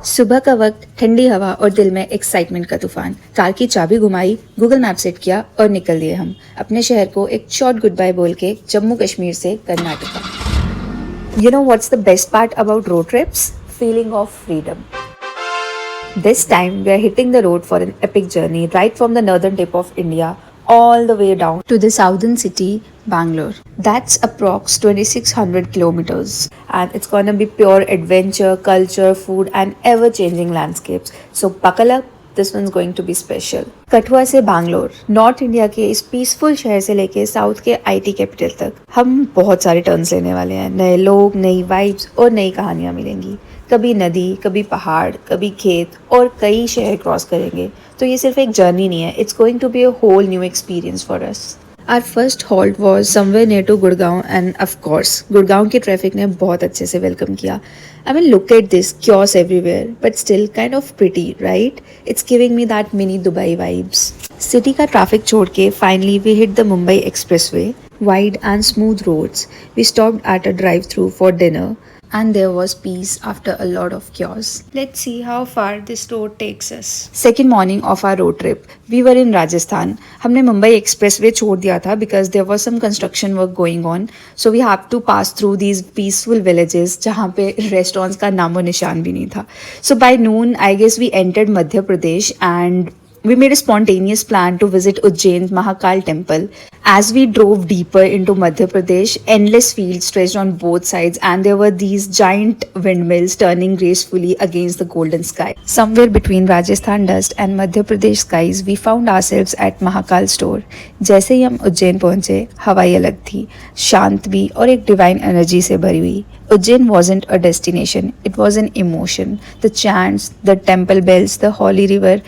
सुबह का वक्त, ठंडी हवा और दिल में एक्साइटमेंट का तूफान। कार की चाबी घुमाई, गूगल मैप सेट किया और निकल दिए हम अपने शहर को एक शॉर्ट गुड बाय बोल के जम्मू कश्मीर से Karnataka. You know what's the best part about road trips? Feeling of freedom. This time we are hitting the road for an epic journey right from the northern tip of India all the way down to the southern city, Bangalore. That's approx 2600 kilometers and it's gonna be pure adventure, culture, food and ever-changing landscapes. So buckle up, this one's going to be special. Kathua से Bangalore, north India के इस peaceful शहर से लेके south के IT capital तक हम बहुत सारे टर्न्स लेने वाले हैं। नए लोग, नई वाइब्स और नई कहानियां मिलेंगी। कभी नदी, कभी पहाड़, कभी खेत और कई शहर क्रॉस करेंगे। तो ये सिर्फ एक जर्नी नहीं है, it's going to be a whole new experience for us. Our first halt was somewhere near to Gurgaon and of course Gurgaon की ट्रैफिक ने बहुत अच्छे से वेलकम किया। I mean look at this chaos everywhere but still kind of pretty, right? It's giving me that mini Dubai vibes. City का traffic छोड़ के finally we hit the Mumbai Expressway, wide and smooth roads. We stopped at a drive-through for dinner. And there was peace after a lot of chaos. Let's see how far this road takes us. Second morning of our road trip, we were in Rajasthan. हमने Mumbai expressway छोड़ दिया था because there was some construction work going on. So we have to pass through these peaceful villages जहाँ पे restaurants का नामो निशान भी नहीं था. So by noon, I guess we entered Madhya Pradesh and we made a spontaneous plan to visit Ujjain's Mahakal temple. As we drove deeper into Madhya Pradesh, endless fields stretched on both sides and there were these giant windmills turning gracefully against the golden sky. Somewhere between Rajasthan dust and Madhya Pradesh skies, we found ourselves at Mahakal store. जैसे ही हम उज्जैन पहुंचे, हवा ही अलग थी, शांत भी और एक डिवाइन एनर्जी से भरी हुई। Ujjain wasn't a destination, it was an emotion. The chants, the temple bells, the holy river,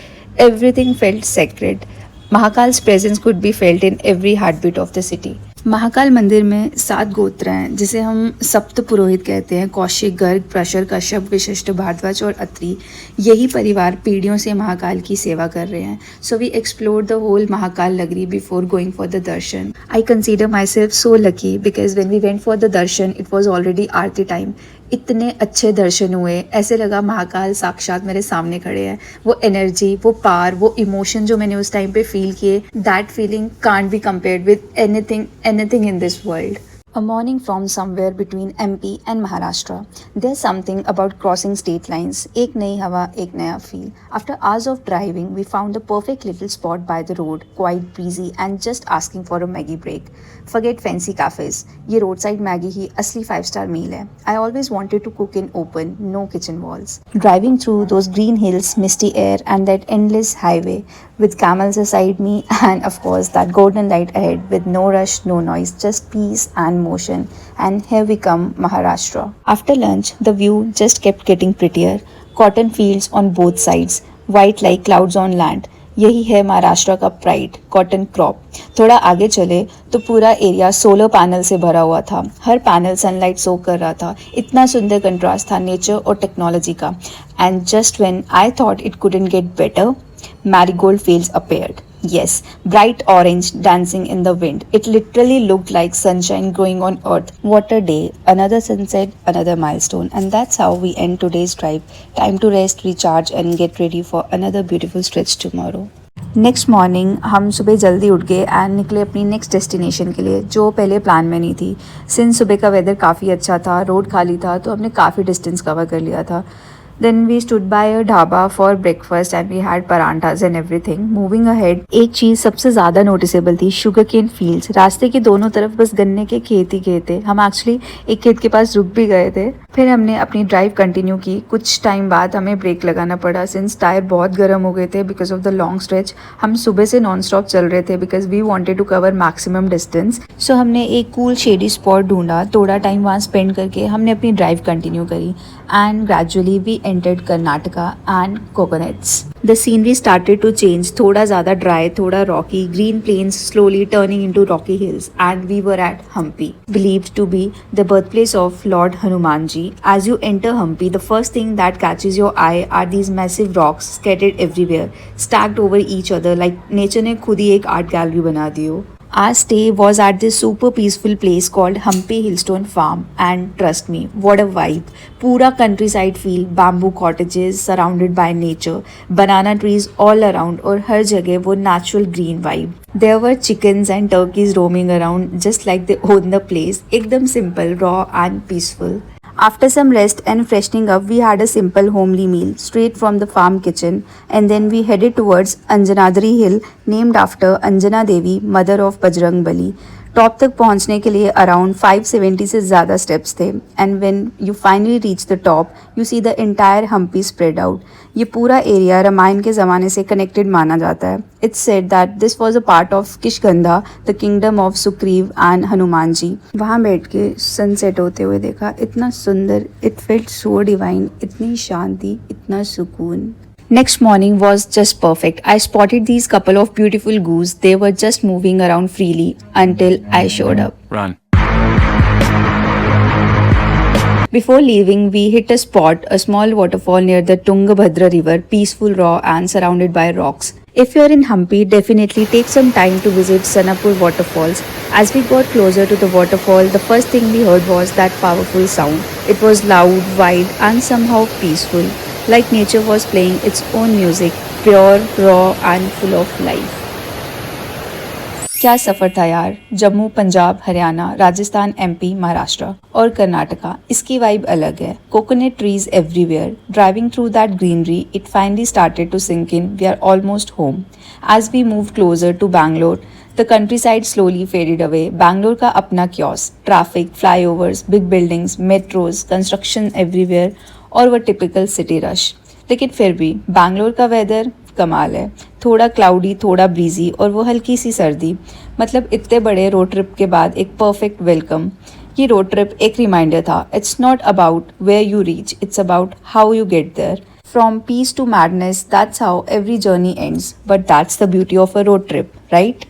everything felt sacred. Mahakal's presence could be felt in every heartbeat of the city. Mahakal मंदिर में 7 गोत्र हैं जिसे हम सप्त पुरोहित कहते हैं। कौशिक, गर्ग, प्रशर, कश्यप, विशिष्ट, भारद्वाज और अत्रि। यही परिवार पीढ़ियों से महाकाल की सेवा कर रहे हैं। So we explore the whole Mahakal Nagri before going for the darshan. I consider myself so lucky because when we went for the darshan it was already aarti time. इतने अच्छे दर्शन हुए, ऐसे लगा महाकाल साक्षात मेरे सामने खड़े हैं। वो एनर्जी, वो पावर, वो इमोशन जो मैंने उस टाइम पे फील किए, that feeling can't be compared with anything in this world. A morning from somewhere between MP and Maharashtra. There's something about crossing state lines. एक नई हवा, एक नया feel. After hours of driving, we found the perfect little spot by the road, quite breezy and just asking for a Maggie break. Forget fancy cafes. ये roadside Maggie ही असली 5-star meal है. I always wanted to cook in open, no kitchen walls. Driving through those green hills, misty air and that endless highway with camels beside me and of course that golden light ahead with no rush, no noise, just peace and motion. And here we come, Maharashtra. After lunch, the view just kept getting prettier. Cotton fields on both sides, white like clouds on land. यही है महाराष्ट्र का pride, cotton crop. थोड़ा आगे चले तो पूरा area solar panel से भरा हुआ था। हर पैनल सनलाइट सोक कर रहा था। इतना सुंदर कंट्रास्ट था नेचर और टेक्नोलॉजी का। And just when I thought it couldn't get better, marigold fields appeared. Yes, bright orange dancing in the wind. It literally looked like sunshine growing on earth. What a day. Another sunset, another milestone. And that's how we end today's drive. Time to rest, recharge and get ready for another beautiful stretch tomorrow. Next morning हम सुबह जल्दी उठ गए and निकले अपनी next destination के लिए जो पहले प्लान में नहीं थी। सिंस सुबह का वेदर काफ़ी अच्छा था, रोड खाली था तो हमने काफ़ी डिस्टेंस कवर कर लिया था। Then we stood by a dhaba for breakfast and we had paranthas and everything. Moving ahead, एक चीज़ सबसे ज़्यादा नोटिसेबल थी, शुगर केन फील्ड्स। रास्ते के दोनों तरफ बस गन्ने के खेत ही खेत थे। हम एक्चुअली एक खेत के पास रुक भी गए थे। फिर हमने अपनी ड्राइव कंटिन्यू की। कुछ टाइम बाद हमें ब्रेक लगाना पड़ा सिंस टायर बहुत गर्म हो गए थे because of the long stretch. हम सुबह से नॉन स्टॉप चल रहे थे because we wanted to cover maximum distance. So हमने एक कूल शेडी स्पॉट ढूंढा, थोड़ा टाइम वहाँ स्पेंड करके हमने अपनी ड्राइव कंटिन्यू करी and gradually we entered Karnataka and coconuts. The scenery started to change. थोड़ा ज़्यादा dry, थोड़ा rocky, green plains slowly turning into rocky hills, and we were at Hampi, believed to be the birthplace of Lord Hanumanji. As you enter Hampi, the first thing that catches your eye are these massive rocks scattered everywhere, stacked over each other like nature ने खुद ही एक art gallery बना दी हो। Our stay was at this super peaceful place called Humpy Hillstone Farm, and trust me, what a vibe. Pura countryside feel, bamboo cottages surrounded by nature, banana trees all around और हर जगह वो natural green vibe. There were chickens and turkeys roaming around just like they own the place. एकदम simple, raw and peaceful. After some rest and freshening up, we had a simple homely meal straight from the farm kitchen, and then we headed towards Anjanadri Hill, named after Anjana Devi, mother of Bajrang Bali. Top तक पहुंचने के लिए around 570 से ज़्यादा steps थे, and when you finally reach the top you see the entire Hampi spread out. ये पूरा area Ramayan के ज़माने से कनेक्टेड माना जाता है. It's said that this was a part of Kishkindha, the kingdom of Sugriva and Hanuman ji. वहाँ बैठ के सनसेट होते हुए देखा, इतना सुंदर, इट फेल्ट सो डिवाइन, इतनी शांति, इतना सुकून. Next morning was just perfect. I spotted these couple of beautiful goose. They were just moving around freely until I showed up. Run. Before leaving, we hit a spot, a small waterfall near the Tungabhadra river, peaceful, raw and surrounded by rocks. If you're in Hampi, definitely take some time to visit Sanapur waterfalls. As we got closer to the waterfall, the first thing we heard was that powerful sound. It was loud, wide and somehow peaceful. Like nature was playing its own music, pure, raw and full of life. क्या सफ़र था यार. Jammu, Punjab, Haryana, Rajasthan, MP, Maharashtra और कर्नाटका, इसकी vibe अलग है. Coconut trees everywhere. Driving through that greenery, it finally started to sink in. We are almost home. As we move closer to Bangalore, the country side slowly faded away. Bangalore का अपना chaos, traffic, flyovers, big buildings, metros, construction everywhere और वो typical city rush. लेकिन फिर भी बैंगलोर का weather कमाल है. थोड़ा क्लाउडी, थोड़ा ब्रीजी और वो हल्की सी सर्दी. मतलब इतने बड़े रोड ट्रिप के बाद एक परफेक्ट वेलकम. ये रोड ट्रिप एक रिमाइंडर था. It's not about where you reach, it's about how you get there. From peace to madness, that's how every journey ends. But that's the beauty of a road trip, right?